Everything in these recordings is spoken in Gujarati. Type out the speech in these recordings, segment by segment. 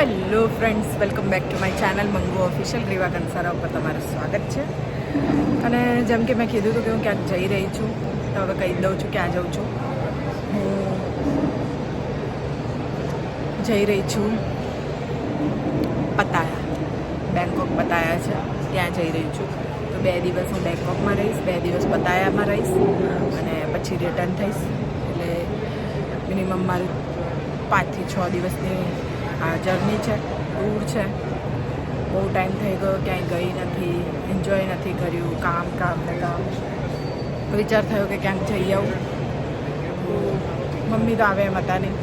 Hello friends, welcome back to my channel Mangu official. Riva Kansara ઉપર તમારું સ્વાગત છે. અને જેમ કે મેં કીધું હતું કે હું ક્યાંક જઈ રહી છું, તો હવે કહી દઉં છું ક્યાં જાઉં છું. હું જઈ રહી છું પતાયા, બેંકોક પતાયા છે, ત્યાં જઈ રહી છું. તો 2 દિવસ હું બેંકોકમાં રહીશ, 2 દિવસ પતાયામાં રહીશ અને પછી રિટર્ન થઈશ. એટલે મિનિમમ મારું 5 થી 6 દિવસની આ જર્ની છે, ટૂર છે. બહુ ટાઈમ થઈ ગયો, ક્યાંય ગઈ નથી, એન્જોય નથી કર્યું, કામ ને કામ. વિચાર થયો કે ક્યાંક જઈ આવું. મમ્મી તો આવે એમ હતા નહીં,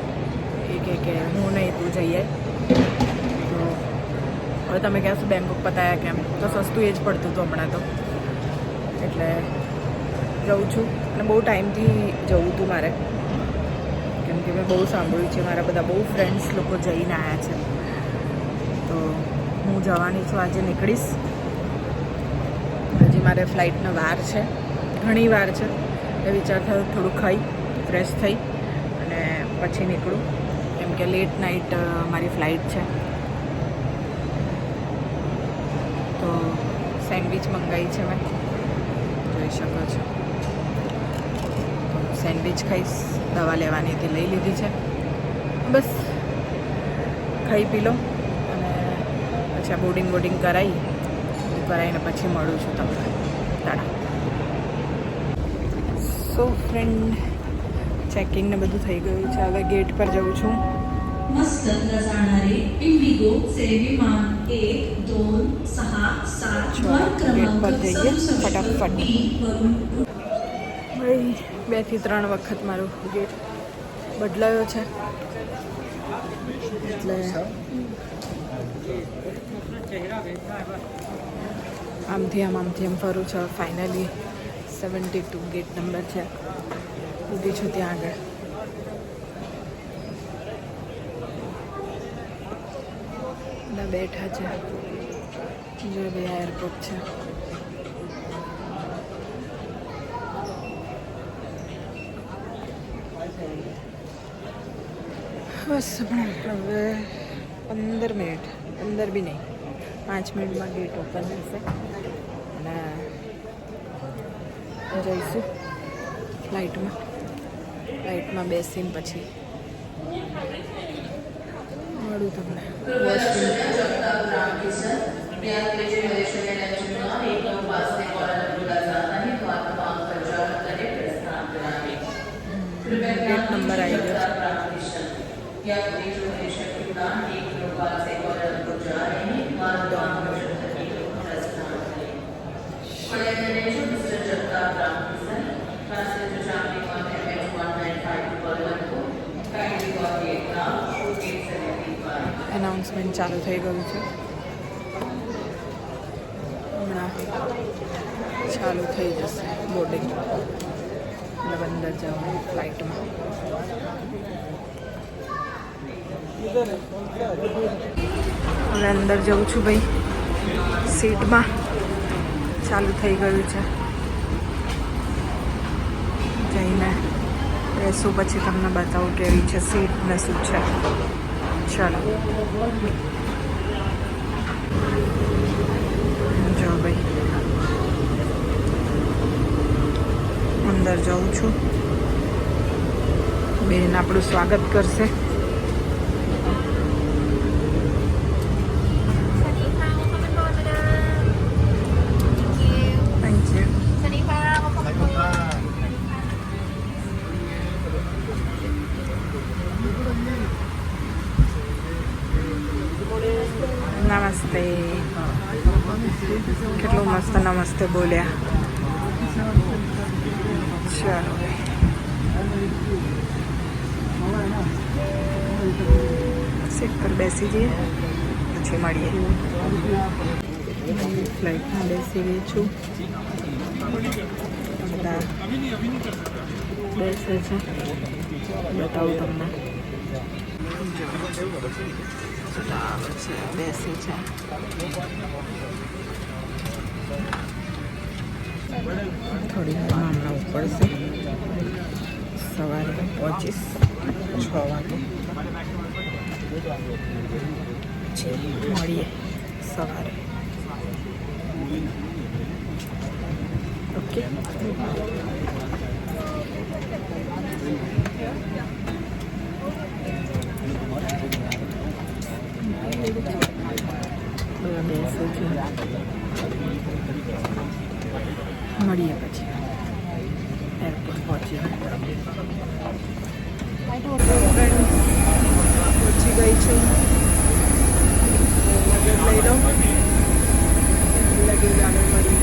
એ કે હું નહીં તું જઈએ. તો હવે તમે કહેશો બેંકોક પતાયા કેમ, તો સસ્તું એ જ પડતું હતું હમણાં તો. એટલે જઉં છું અને બહુ ટાઈમથી જવું હતું મારે, કેમ કે મેં બહુ સાંભળ્યું છે, મારા બધા બહુ ફ્રેન્ડ્સ લોકો જઈને આવ્યા છે. તો હું જવાની છું, આજે નીકળીશ. હજી મારે ફ્લાઇટનો વાર છે, ઘણી વાર છે. એ વિચાર થયો થોડું ખાઈ ફ્રેશ થઈ અને પછી નીકળું, કેમ કે લેટ નાઇટ મારી ફ્લાઇટ છે. તો સેન્ડવિચ મંગાવી છે મેં, જોઈ શકો છો. સેન્ડવિચ ખાઈશ, દવા લેવાની હતી લઈ લીધી છે. બસ ખાઈ પી લો અને પછી આ બોર્ડિંગ કરાવીને પછી મળું છું તમને તાડા. સો ફ્રેન્ડ, ચેકિંગ ને બધું થઈ ગયું છે. હવે ગેટ પર જઉં છું. मस्तक जाणारे इंडिगो चे विमान 1, 2, 6, 7 वर क्रमांक 67 फटाफट. B वरून ભાઈ 2 થી 3 વખત મારો ગેટ બદલાયો છે, એટલે આમથી આમ ફરું છું. ફાઇનલી 72 ગેટ નંબર છે, ઊભી છું ત્યાં આગળ. બધા બેઠા છે, જો ભાઈ એરપોર્ટ છે. બસ હવે 15 મિનિટ, 15 બી નહીં, 5 મિનિટમાં ગેટ ઓપન થશે અને જઈશું ફ્લાઇટમાં બેસીને પછી મળું તમને. ગેટ નંબર આવી ગયો એનાઉન્સમેન્ટ ચાલુ થઈ ગયું છે. હમણાં ચાલુ થઈ જશે બોર્ડિંગ. એટલે અંદર જાઉં ફ્લાઇટમાં. હવે અંદર જઉં છું ભાઈ સીટમાં. ચાલુ થઈ ગયું છે, જઈને બેસું પછી તમને બતાવું કેવી છે સીટ ને શું છે. ચાલો જો ભાઈ અંદર જાઉં છું. બેન આપણું સ્વાગત કરશે. નમસ્તે. કેટલું મસ્ત નમસ્તે બોલ્યા. ચાલો સીટ પર બેસી જઈએ પછી મળીએ. ફ્લાઇટમાં બેસી ગઈ છું. બધા બેસે છે, બતાવું તમને. બેસે છે. થોડી વારમાં હમણાં ઉપડશે. સવારે પહોંચીશ 6 વાગે. પછી મળીએ સવારે. ઓકે. બધા બેસે છે. મળીએ પછી એરપોર્ટ પહોંચીએ. પહોંચી ગઈ છું. લઈ લો લગેજ આગળ મળી.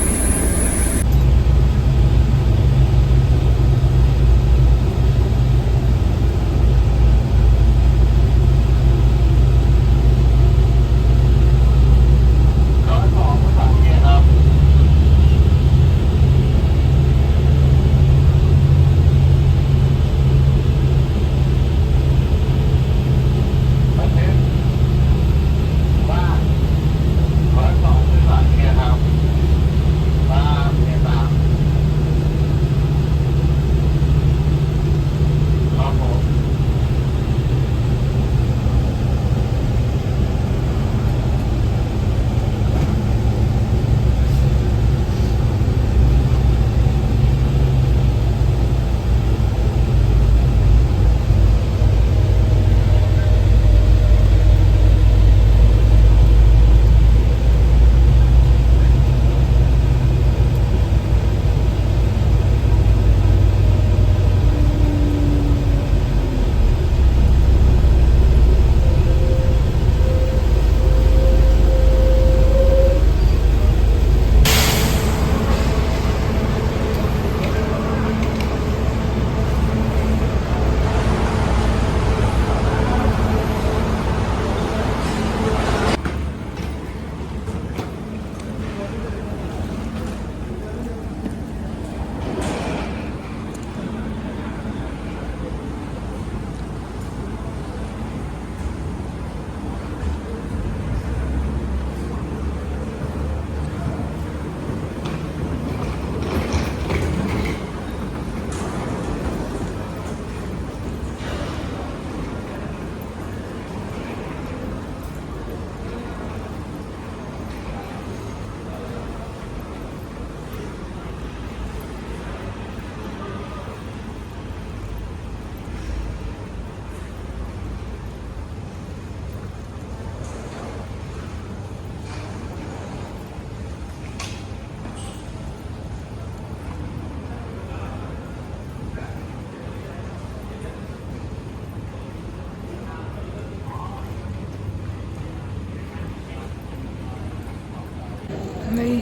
ભાઈ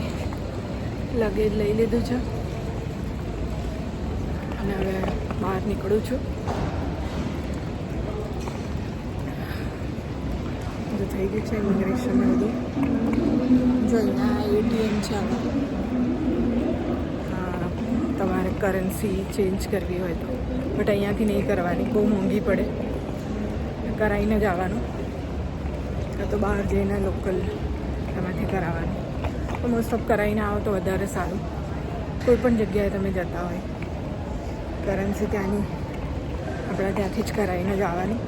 લગેજ લઈ લીધું છે અને હવે બહાર નીકળું છું. બધું થઈ ગયું છે ઇમિગ્રેશન બધું. જો અહીંયા ATM છે. તમારે કરન્સી ચેન્જ કરવી હોય તો, બટ અહીંયાથી નહીં કરવાની, બહુ મોંઘી પડે. કરાવીને જ આવવાનું, કાં તો બહાર જઈને લોકલ એમાંથી કરાવવાનું. તો મોસ્ટ ઓફ કરાવીને આવો તો વધારે સારું. કોઈ પણ જગ્યાએ તમે જતા હોય, કરન્સી ત્યાંની આપણા ત્યાંથી જ કરાવીને જ આવવાની.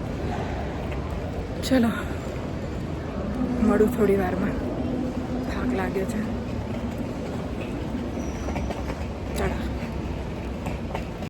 ચલો મળું થોડી વારમાં, થાક લાગ્યો છે.